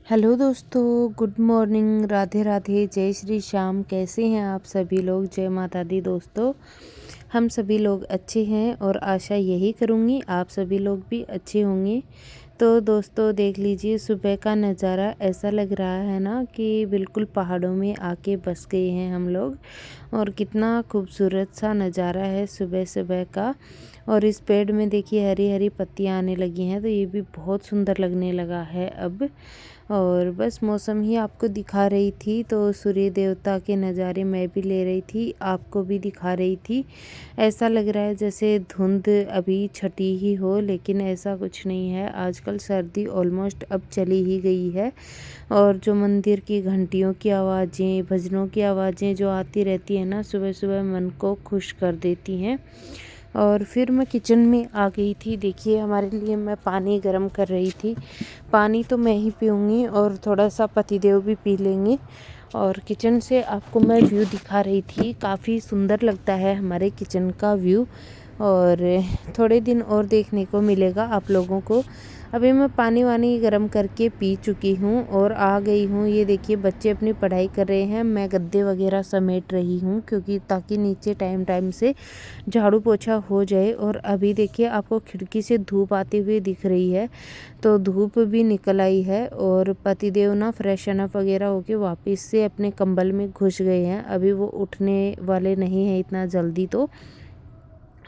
Hello दोस्तों, good morning, Radhe Radhe, जय श्री श्याम। कैसे हैं आप सभी लोग? जय माता दी दोस्तों। हम सभी लोग अच्छे हैं और आशा यही करूँगी आप सभी लोग भी अच्छे होंगे। तो दोस्तों देख लीजिए, सुबह का नज़ारा ऐसा लग रहा है ना कि बिल्कुल पहाड़ों में आके बस गए हैं हम लोग। और कितना खूबसूरत सा नज़ारा है सुबह सुबह का। और इस पेड़ में देखिए हरी हरी पत्तियां आने लगी हैं, तो ये भी बहुत सुंदर लगने लगा है अब। और बस मौसम ही आपको दिखा रही थी, तो सूर्य देवता के नज़ारे मैं भी ले रही थी, आपको भी दिखा रही थी। ऐसा लग रहा है जैसे धुंध अभी छटी ही हो, लेकिन ऐसा कुछ नहीं है। आजकल सर्दी ऑलमोस्ट अब चली ही गई है। और जो मंदिर की घंटियों की आवाज़ें, भजनों की आवाज़ें जो आती रहती है ना, सुबह सुबह मन को खुश कर देती हैं। और फिर मैं किचन में आ गई थी। देखिए हमारे लिए मैं पानी गर्म कर रही थी। पानी तो मैं ही पीऊँगी और थोड़ा सा पतिदेव भी पी लेंगे। और किचन से आपको मैं व्यू दिखा रही थी, काफ़ी सुंदर लगता है हमारे किचन का व्यू। और थोड़े दिन और देखने को मिलेगा आप लोगों को। अभी मैं पानी वानी गर्म करके पी चुकी हूँ और आ गई हूँ। ये देखिए बच्चे अपनी पढ़ाई कर रहे हैं, मैं गद्दे वगैरह समेट रही हूँ, क्योंकि ताकि नीचे टाइम टाइम से झाड़ू पोछा हो जाए। और अभी देखिए आपको खिड़की से धूप आती हुई दिख रही है, तो धूप भी निकल आई है। और पतिदेव ना फ्रेशन अप वगैरह होके वापस से अपने कंबल में घुस गए हैं। अभी वो उठने वाले नहीं हैं इतना जल्दी।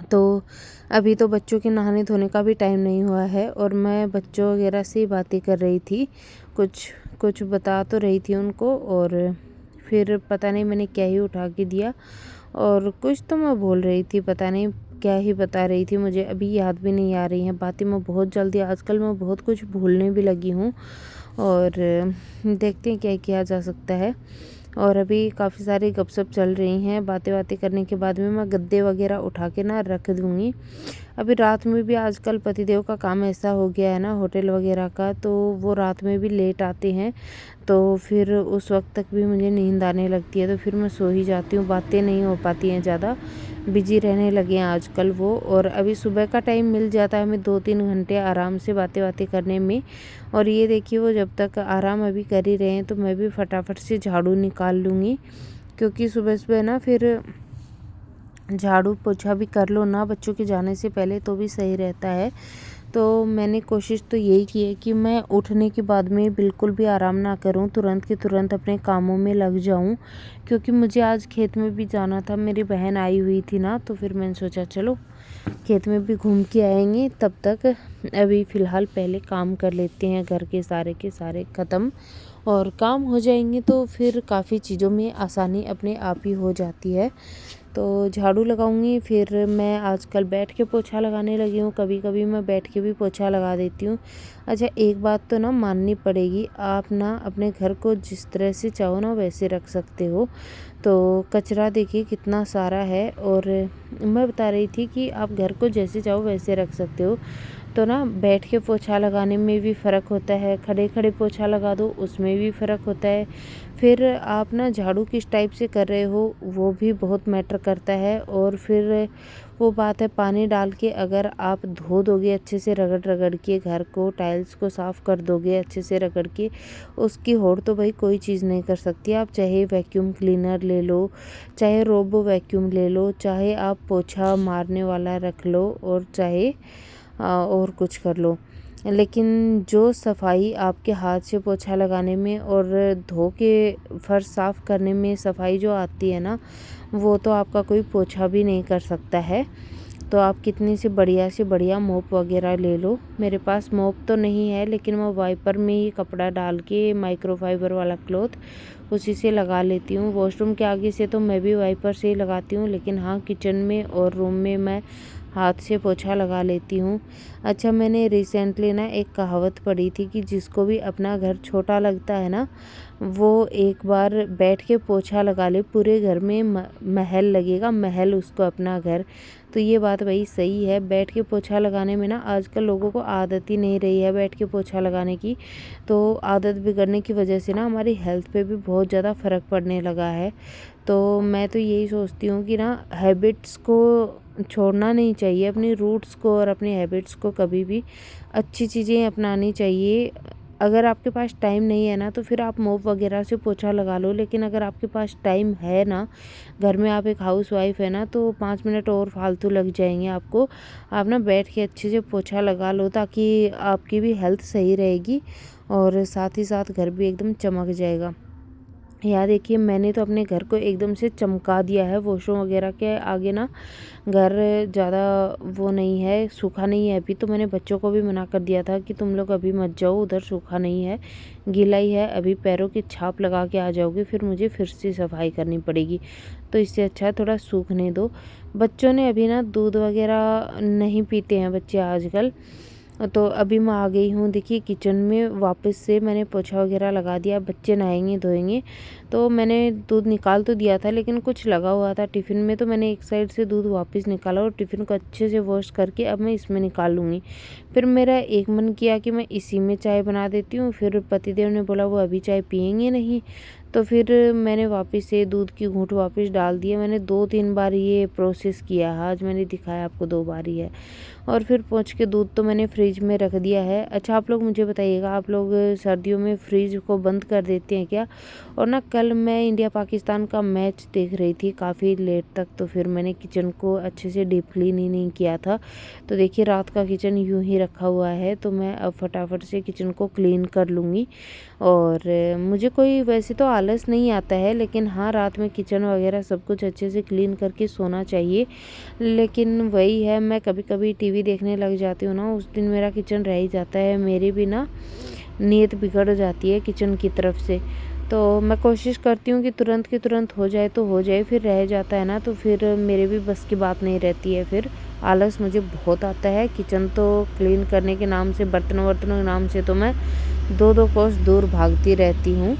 तो अभी तो बच्चों के नहाने धोने का भी टाइम नहीं हुआ है, और मैं बच्चों वगैरह से बातें कर रही थी, कुछ कुछ बता तो रही थी उनको। और फिर पता नहीं मैंने क्या ही उठा के दिया, और कुछ तो मैं बोल रही थी, पता नहीं क्या ही बता रही थी, मुझे अभी याद भी नहीं आ रही हैं बातें। मैं बहुत जल्दी, आजकल मैं बहुत कुछ भूलने भी लगी हूँ। और देखते हैं क्या किया जा सकता है। और अभी काफ़ी सारी गपशप चल रही हैं। बातें बातें करने के बाद में मैं गद्दे वगैरह उठा के ना रख दूँगी। अभी रात में भी आजकल पतिदेव का काम ऐसा हो गया है ना, होटल वगैरह का, तो वो रात में भी लेट आते हैं। तो फिर उस वक्त तक भी मुझे नींद आने लगती है, तो फिर मैं सो ही जाती हूँ। बातें नहीं हो पाती हैं ज़्यादा, बिजी रहने लगे हैं आजकल वो। और अभी सुबह का टाइम मिल जाता है हमें 2-3 घंटे आराम से बातें बातें करने में। और ये देखिए वो जब तक आराम अभी कर ही रहे हैं, तो मैं भी फटाफट से झाड़ू निकाल लूँगी, क्योंकि सुबह सुबह ना फिर झाड़ू पोछा भी कर लो ना बच्चों के जाने से पहले, तो भी सही रहता है। तो मैंने कोशिश तो यही की है कि मैं उठने के बाद में बिल्कुल भी आराम ना करूं, तुरंत के तुरंत अपने कामों में लग जाऊं। क्योंकि मुझे आज खेत में भी जाना था, मेरी बहन आई हुई थी ना, तो फिर मैंने सोचा चलो खेत में भी घूम के आएंगे। तब तक अभी फ़िलहाल पहले काम कर लेते हैं, घर के सारे ख़त्म। और काम हो जाएंगे तो फिर काफ़ी चीज़ों में आसानी अपने आप ही हो जाती है। तो झाड़ू लगाऊंगी, फिर मैं आजकल बैठ के पोछा लगाने लगी हूँ। कभी कभी मैं बैठ के भी पोछा लगा देती हूँ। अच्छा, एक बात तो ना माननी पड़ेगी, आप ना अपने घर को जिस तरह से चाहो ना वैसे रख सकते हो। तो कचरा देखिए कितना सारा है, और मैं बता रही थी कि आप घर को जैसे चाहो वैसे रख सकते हो। तो ना बैठ के पोछा लगाने में भी फ़र्क होता है, खड़े खड़े पोछा लगा दो उसमें भी फ़र्क होता है। फिर आप ना झाड़ू किस टाइप से कर रहे हो वो भी बहुत मैटर करता है। और फिर वो बात है, पानी डाल के अगर आप धो दोगे अच्छे से, रगड़ रगड़ के घर को, टाइल्स को साफ़ कर दोगे अच्छे से रगड़ के, उसकी होड़ तो भाई कोई चीज़ नहीं कर सकती। आप चाहे वैक्यूम क्लीनर ले लो, चाहे रोबो वैक्यूम ले लो, चाहे आप पोछा मारने वाला रख लो, और चाहे और कुछ कर लो, लेकिन जो सफाई आपके हाथ से पोछा लगाने में और धो के फर्श साफ़ करने में सफाई जो आती है ना, वो तो आपका कोई पोछा भी नहीं कर सकता है। तो आप कितनी से बढ़िया मोप वगैरह ले लो। मेरे पास मोप तो नहीं है, लेकिन मैं वाइपर में ही कपड़ा डाल के, माइक्रोफाइबर वाला क्लॉथ, उसी से लगा लेती हूँ। वॉशरूम के आगे से तो मैं भी वाइपर से ही लगाती हूँ, लेकिन हाँ किचन में और रूम में मैं हाथ से पोछा लगा लेती हूँ। अच्छा, मैंने रिसेंटली ना एक कहावत पढ़ी थी कि जिसको भी अपना घर छोटा लगता है ना, वो एक बार बैठ के पोछा लगा ले, पूरे घर में महल लगेगा, महल उसको अपना घर। तो ये बात वही सही है, बैठ के पोछा लगाने में ना आजकल लोगों को आदत ही नहीं रही है बैठ के पोछा लगाने की। तो आदत बिगड़ने की वजह से ना हमारी हेल्थ पे भी बहुत ज़्यादा फ़र्क पड़ने लगा है। तो मैं तो यही सोचती हूँ कि ना हैबिट्स को छोड़ना नहीं चाहिए, अपनी रूट्स को और अपनी हैबिट्स को कभी भी अच्छी चीज़ें अपनानी चाहिए। अगर आपके पास टाइम नहीं है ना तो फिर आप मोप वगैरह से पोछा लगा लो, लेकिन अगर आपके पास टाइम है ना, घर में आप एक हाउसवाइफ है ना, तो 5 मिनट और फालतू लग जाएंगे आपको। आप ना बैठ के अच्छे से पोछा लगा लो, ताकि आपकी भी हेल्थ सही रहेगी और साथ ही साथ घर भी एकदम चमक जाएगा। यहाँ देखिए, मैंने तो अपने घर को एकदम से चमका दिया है। वॉशरूम वगैरह के आगे ना घर ज़्यादा वो नहीं है, सूखा नहीं है अभी, तो मैंने बच्चों को भी मना कर दिया था कि तुम लोग अभी मत जाओ, उधर सूखा नहीं है, गीला ही है, अभी पैरों की छाप लगा के आ जाओगे, फिर मुझे फिर से सफाई करनी पड़ेगी। तो इससे अच्छा है थोड़ा सूखने दो। बच्चों ने अभी ना दूध वगैरह नहीं पीते हैं बच्चे आजकल। तो अभी मैं आ गई हूँ, देखिए किचन में वापस से मैंने पोछा वगैरह लगा दिया। बच्चे नहाएंगे धोएंगे, तो मैंने दूध निकाल तो दिया था, लेकिन कुछ लगा हुआ था टिफ़िन में, तो मैंने एक साइड से दूध वापस निकाला और टिफ़िन को अच्छे से वॉश करके अब मैं इसमें निकाल लूँगी। फिर मेरा एक मन किया कि मैं इसी में चाय बना देती हूँ। फिर पतिदेव ने बोला वो अभी चाय पियेंगे नहीं, तो फिर मैंने वापस से दूध की घूंट वापस डाल दिया। मैंने 2-3 बार ये प्रोसेस किया है, आज मैंने दिखाया आपको 2 बार ही है। और फिर पोंछ के दूध तो मैंने फ्रिज में रख दिया है। अच्छा, आप लोग मुझे बताइएगा, आप लोग सर्दियों में फ्रिज को बंद कर देते हैं क्या? और ना कल मैं इंडिया पाकिस्तान का मैच देख रही थी काफ़ी लेट तक, तो फिर मैंने किचन को अच्छे से डीप क्लीन ही नहीं किया था। तो देखिए रात का किचन यूं ही रखा हुआ है, तो मैं अब फटाफट से किचन को क्लीन कर लूँगी। और मुझे कोई वैसे तो आलस नहीं आता है, लेकिन हाँ रात में किचन वगैरह सब कुछ अच्छे से क्लीन करके सोना चाहिए। लेकिन वही है, मैं कभी कभी टीवी देखने लग जाती हूँ ना, उस दिन मेरा किचन रह ही जाता है, मेरी भी ना नीयत बिगड़ जाती है किचन की तरफ से। तो मैं कोशिश करती हूँ कि तुरंत के तुरंत हो जाए तो हो जाए, फिर रह जाता है ना तो फिर मेरे भी बस की बात नहीं रहती है, फिर आलस मुझे बहुत आता है। किचन तो क्लीन करने के नाम से, बर्तन वर्तनों के नाम से तो मैं 2-2 कोस दूर भागती रहती हूँ।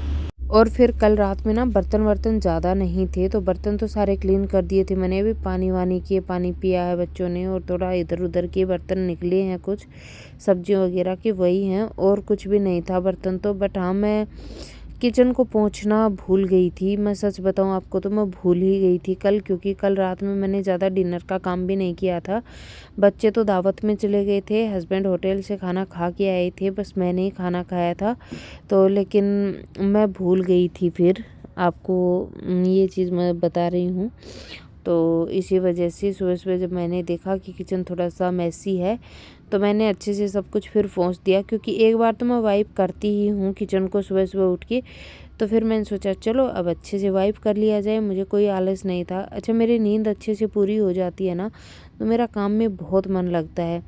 और फिर कल रात में ना बर्तन वर्तन ज़्यादा नहीं थे, तो बर्तन तो सारे क्लीन कर दिए थे मैंने। अभी पानी वानी किए, पानी पिया है बच्चों ने, और थोड़ा इधर उधर के बर्तन निकले हैं कुछ सब्जियों वगैरह के, वही हैं, और कुछ भी नहीं था बर्तन तो। बट हाँ, मैं किचन को पोंछना भूल गई थी। मैं सच बताऊं आपको तो मैं भूल ही गई थी कल, क्योंकि कल रात में मैंने ज़्यादा डिनर का काम भी नहीं किया था। बच्चे तो दावत में चले गए थे, हस्बैंड होटल से खाना खा के आए थे, बस मैंने ही खाना खाया था। तो लेकिन मैं भूल गई थी, फिर आपको ये चीज़ मैं बता रही हूँ। तो इसी वजह से सुबह सुबह जब मैंने देखा कि किचन थोड़ा सा मैसी है, तो मैंने अच्छे से सब कुछ फिर पोंछ दिया, क्योंकि एक बार तो मैं वाइप करती ही हूँ किचन को सुबह सुबह उठ के। तो फिर मैंने सोचा चलो अब अच्छे से वाइप कर लिया जाए, मुझे कोई आलस नहीं था। अच्छा, मेरी नींद अच्छे से पूरी हो जाती है ना, तो मेरा काम में बहुत मन लगता है।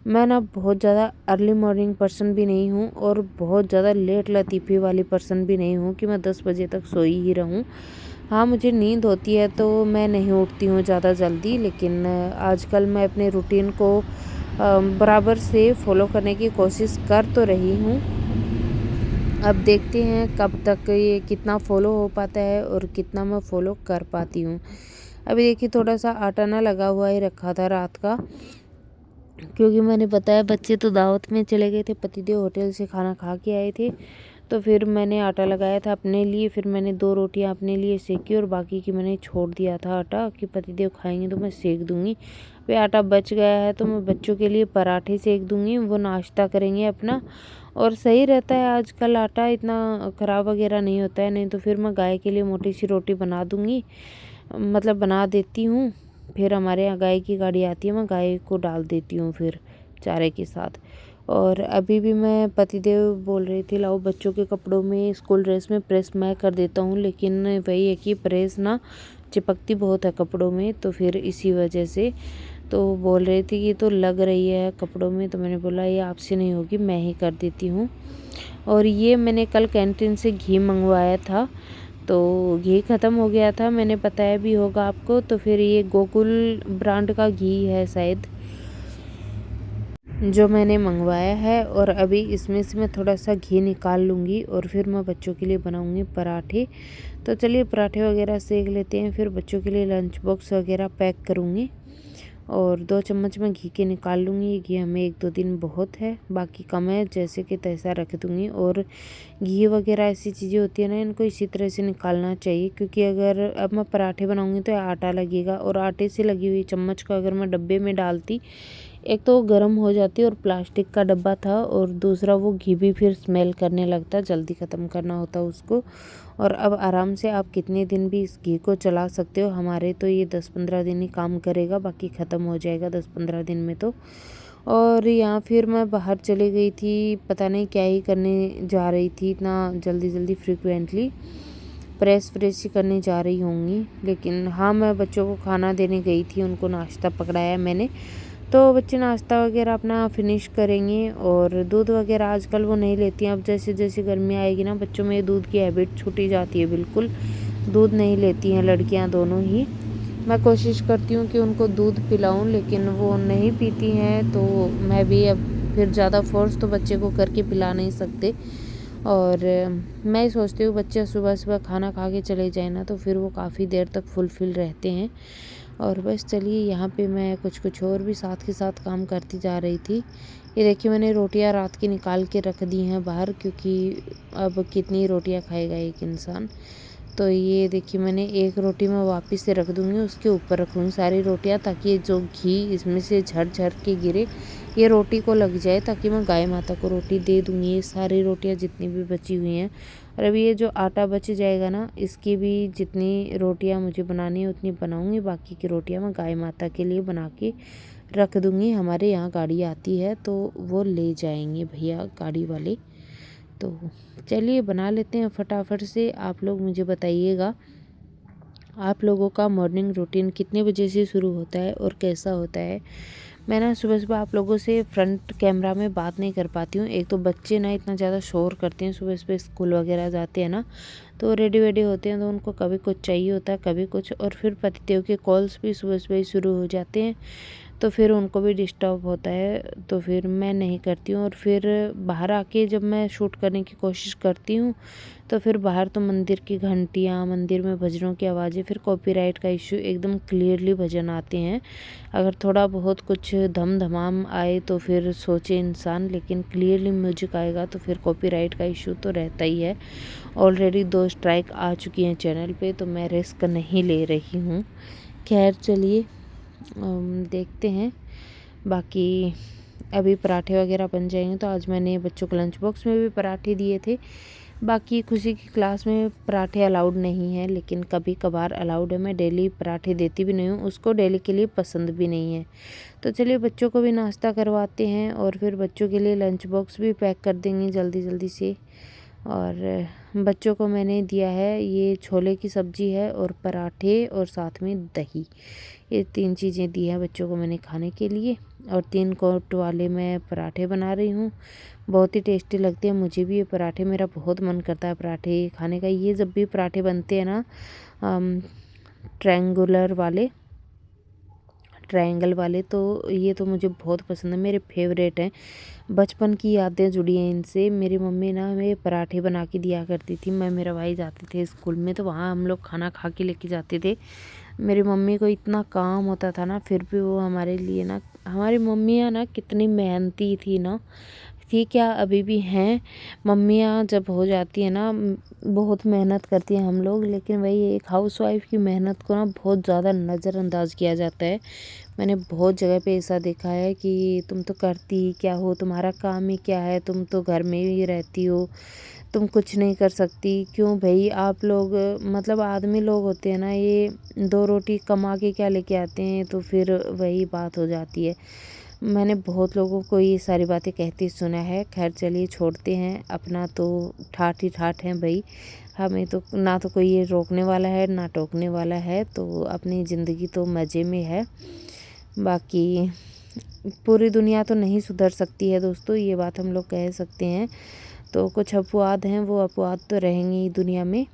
मैं ना बहुत ज़्यादा अर्ली मॉर्निंग पर्सन भी नहीं हूँ, और बहुत ज़्यादा लेट लतीफ़ी वाली पर्सन भी नहीं हूँ कि मैं 10 बजे तक सोई ही रहूँ। हाँ, मुझे नींद होती है तो मैं नहीं उठती हूँ ज़्यादा जल्दी, लेकिन आजकल मैं अपने रूटीन को बराबर से फॉलो करने की कोशिश कर तो रही हूँ। अब देखते हैं कब तक ये कितना फॉलो हो पाता है और कितना मैं फॉलो कर पाती हूँ। अभी देखिए थोड़ा सा आटा ना लगा हुआ ही रखा था रात का, क्योंकि मैंने बताया बच्चे तो दावत में चले गए थे, पतिदेव होटल से खाना खा के आए थे। तो फिर मैंने आटा लगाया था अपने लिए, फिर मैंने 2 रोटियां अपने लिए सेकी और बाकी की मैंने छोड़ दिया था आटा कि पतिदेव खाएंगे तो मैं सेक दूंगी। फिर आटा बच गया है तो मैं बच्चों के लिए पराठे सेक दूंगी, वो नाश्ता करेंगे अपना। और सही रहता है, आजकल आटा इतना ख़राब वगैरह नहीं होता है। नहीं तो फिर मैं गाय के लिए मोटी सी रोटी बना दूंगी, मतलब बना देती हूँ। फिर हमारे यहाँ गाय की गाड़ी आती है, मैं गाय को डाल देती हूँ फिर चारे के साथ। और अभी भी मैं पतिदेव बोल रही थी लाओ बच्चों के कपड़ों में, स्कूल ड्रेस में प्रेस मैं कर देता हूँ, लेकिन वही है कि प्रेस ना चिपकती बहुत है कपड़ों में, तो फिर इसी वजह से। तो बोल रही थी कि तो लग रही है कपड़ों में, तो मैंने बोला ये आपसे नहीं होगी, मैं ही कर देती हूँ। और ये मैंने कल कैंटीन से घी मंगवाया था, तो घी ख़त्म हो गया था, मैंने बताया भी होगा आपको। तो फिर ये गोकुल ब्रांड का घी है शायद जो मैंने मंगवाया है, और अभी इसमें से मैं थोड़ा सा घी निकाल लूँगी और फिर मैं बच्चों के लिए बनाऊँगी पराठे। तो चलिए पराठे वगैरह सेक लेते हैं, फिर बच्चों के लिए लंच बॉक्स वगैरह पैक करूँगी। और 2 चम्मच मैं घी के निकाल लूँगी। ये घी हमें 1-2 दिन बहुत है, बाकी कम है जैसे कि तैसा रख दूँगी। और घी वगैरह ऐसी चीज़ें होती है ना, इनको इसी तरह से निकालना चाहिए, क्योंकि अगर अब मैं पराठे बनाऊँगी तो आटा लगेगा, और आटे से लगी हुई चम्मच को अगर मैं डब्बे में डालती एक तो गर्म हो जाती है और प्लास्टिक का डब्बा था, और दूसरा वो घी भी फिर स्मेल करने लगता, जल्दी ख़त्म करना होता उसको। और अब आराम से आप कितने दिन भी इस घी को चला सकते हो। हमारे तो ये 10-15 दिन ही काम करेगा, बाकी ख़त्म हो जाएगा 10-15 दिन में तो। और यहाँ फिर मैं बाहर चली गई थी, पता नहीं क्या ही करने जा रही थी इतना जल्दी जल्दी फ्रिक्वेंटली। प्रेस फ्रेश ही करने जा रही होंगी, लेकिन हाँ मैं बच्चों को खाना देने गई थी, उनको नाश्ता पकड़ाया मैंने। तो बच्चे नाश्ता वगैरह अपना फिनिश करेंगे। और दूध वगैरह आजकल वो नहीं लेती हैं। अब जैसे जैसे गर्मी आएगी ना, बच्चों में दूध की हैबिट छूटी जाती है, बिल्कुल दूध नहीं लेती हैं लड़कियां दोनों ही। मैं कोशिश करती हूँ कि उनको दूध पिलाऊं, लेकिन वो नहीं पीती हैं। तो मैं भी अब फिर ज़्यादा फोर्स तो बच्चे को करके पिला नहीं सकते। और मैं सोचती हूँ बच्चे सुबह सुबह खाना खा के चले जाए ना, तो फिर वो काफ़ी देर तक फुलफिल रहते हैं। और बस चलिए, यहाँ पे मैं कुछ कुछ और भी साथ के साथ काम करती जा रही थी। ये देखिए, मैंने रोटियां रात की निकाल के रख दी हैं बाहर, क्योंकि अब कितनी रोटियां खाएगा एक इंसान। तो ये देखिए, मैंने एक रोटी मैं वापस से रख दूँगी, उसके ऊपर रखूँगी सारी रोटियां, ताकि ये जो घी इसमें से झड़ झड़ के गिरे ये रोटी को लग जाए, ताकि मैं गाय माता को रोटी दे दूँगी। ये सारी रोटियां जितनी भी बची हुई हैं, और अभी ये जो आटा बच जाएगा ना, इसकी भी जितनी रोटियां मुझे बनानी है उतनी बनाऊँगी। बाकी की रोटियां मैं गाय माता के लिए बना के रख दूँगी। हमारे यहाँ गाड़ी आती है तो वो ले जाएंगे भैया गाड़ी वाले। तो चलिए बना लेते हैं फटाफट से। आप लोग मुझे बताइएगा, आप लोगों का मॉर्निंग रूटीन कितने बजे से शुरू होता है और कैसा होता है। मैं ना सुबह सुबह आप लोगों से फ्रंट कैमरा में बात नहीं कर पाती हूँ। एक तो बच्चे ना इतना ज़्यादा शोर करते हैं, सुबह सुबह स्कूल वगैरह जाते हैं ना, तो रेडी वेडी होते हैं, तो उनको कभी कुछ चाहिए होता है, कभी कुछ। और फिर पतिदेव के कॉल्स भी सुबह सुबह ही शुरू हो जाते हैं, तो फिर उनको भी डिस्टर्ब होता है, तो फिर मैं नहीं करती हूँ। और फिर बाहर आके जब मैं शूट करने की कोशिश करती हूँ, तो फिर बाहर तो मंदिर की घंटियाँ, मंदिर में भजनों की आवाज़ें, फिर कॉपीराइट का इशू, एकदम क्लियरली भजन आते हैं। अगर थोड़ा बहुत कुछ धम धमाम आए तो फिर सोचे इंसान, लेकिन क्लियरली म्यूजिक आएगा तो फिर कॉपीराइट का इशू तो रहता ही है। ऑलरेडी 2 स्ट्राइक आ चुकी हैं चैनल पे, तो मैं रिस्क नहीं ले रही हूँ। खैर चलिए, देखते हैं। बाकी अभी पराठे वगैरह बन जाएंगे, तो आज मैंने बच्चों को लंच बॉक्स में भी पराठे दिए थे। बाकी खुशी की क्लास में पराठे अलाउड नहीं है, लेकिन कभी कभार अलाउड है। मैं डेली पराठे देती भी नहीं हूँ, उसको डेली के लिए पसंद भी नहीं है। तो चलिए बच्चों को भी नाश्ता करवाते हैं, और फिर बच्चों के लिए लंच बॉक्स भी पैक कर देंगे जल्दी जल्दी से। और बच्चों को मैंने दिया है, ये छोले की सब्ज़ी है और पराठे और साथ में दही, ये 3 चीज़ें दी हैं बच्चों को मैंने खाने के लिए। और 3 कोट वाले मैं पराठे बना रही हूँ, बहुत ही टेस्टी लगते हैं मुझे भी ये पराठे। मेरा बहुत मन करता है पराठे खाने का। ये जब भी पराठे बनते हैं ना, ट्रायंगुलर वाले, ट्रायंगल वाले, तो ये तो मुझे बहुत पसंद है, मेरे फेवरेट हैं। बचपन की यादें जुड़ी हैं इनसे। मेरी मम्मी ना हमें पराठे बना के दिया करती थी। मैं मेरा भाई जाते थे स्कूल में, तो वहाँ हम लोग खाना खा के लेके जाते थे। मेरी मम्मी को इतना काम होता था ना, फिर भी वो हमारे लिए ना, हमारी मम्मियाँ ना कितनी मेहनती थी ना, थी क्या, अभी भी हैं। मम्मियाँ जब हो जाती है ना, बहुत मेहनत करती हैं हम लोग, लेकिन वही एक हाउसवाइफ की मेहनत को ना बहुत ज़्यादा नज़रअंदाज किया जाता है। मैंने बहुत जगह पे ऐसा देखा है कि तुम तो करती ही क्या हो, तुम्हारा काम ही क्या है, तुम तो घर में ही रहती हो, तुम कुछ नहीं कर सकती। क्यों भाई, आप लोग मतलब आदमी लोग होते हैं ना, ये 2 रोटी कमा के क्या लेके आते हैं, तो फिर वही बात हो जाती है। मैंने बहुत लोगों को ये सारी बातें कहते सुना है। खैर चलिए छोड़ते हैं, अपना तो ठाठ ही ठाठ है भाई। हमें तो ना तो कोई ये रोकने वाला है ना टोकने वाला है, तो अपनी ज़िंदगी तो मज़े में है। बाकी पूरी दुनिया तो नहीं सुधर सकती है दोस्तों, ये बात हम लोग कह सकते हैं। तो कुछ अपवाद हैं, वो अपवाद तो रहेंगे ही दुनिया में।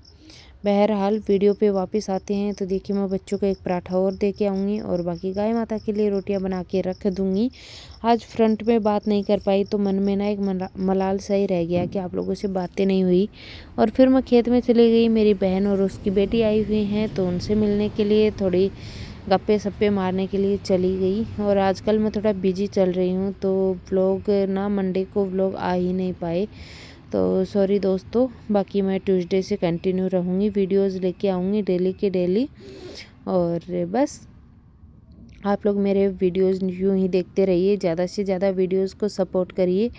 बहरहाल वीडियो पे वापस आते हैं, तो देखिए मैं बच्चों को एक पराठा और दे के आऊँगी, और बाकी गाय माता के लिए रोटियां बना के रख दूँगी। आज फ्रंट में बात नहीं कर पाई, तो मन में ना एक मलाल सा ही रह गया कि आप लोगों से बातें नहीं हुई। और फिर मैं खेत में चली गई, मेरी बहन और उसकी बेटी आई हुई हैं, तो उनसे मिलने के लिए, थोड़ी गप्पे सप्पे मारने के लिए चली गई। और आजकल मैं थोड़ा बिजी चल रही हूँ, तो व्लॉग ना, मंडे को व्लॉग आ ही नहीं पाए, तो सॉरी दोस्तों। बाकी मैं ट्यूसडे से कंटिन्यू रहूँगी, वीडियोस लेके आऊँगी डेली के डेली। और बस आप लोग मेरे वीडियोज़ यूँ ही देखते रहिए, ज़्यादा से ज़्यादा वीडियोज़ को सपोर्ट करिए।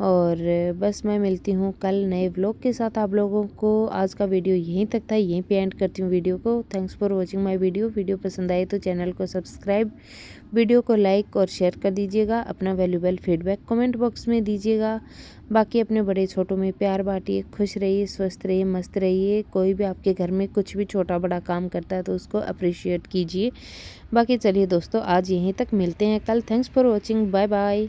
और बस मैं मिलती हूँ कल नए व्लॉग के साथ आप लोगों को। आज का वीडियो यहीं तक था, यहीं पे एंड करती हूँ वीडियो को। Thanks for watching my video पसंद आए तो चैनल को सब्सक्राइब, वीडियो को लाइक और शेयर कर दीजिएगा। अपना वैल्यूबल फीडबैक कमेंट बॉक्स में दीजिएगा। बाकी अपने बड़े छोटों में प्यार बांटिए। खुश रहिए, स्वस्थ रहिए, मस्त रहिए। कोई भी आपके घर में कुछ भी छोटा बड़ा काम करता है तो उसको अप्रिशिएट कीजिए। बाकी चलिए दोस्तों, आज यहीं तक, मिलते हैं कल। Thanks for watching, bye bye.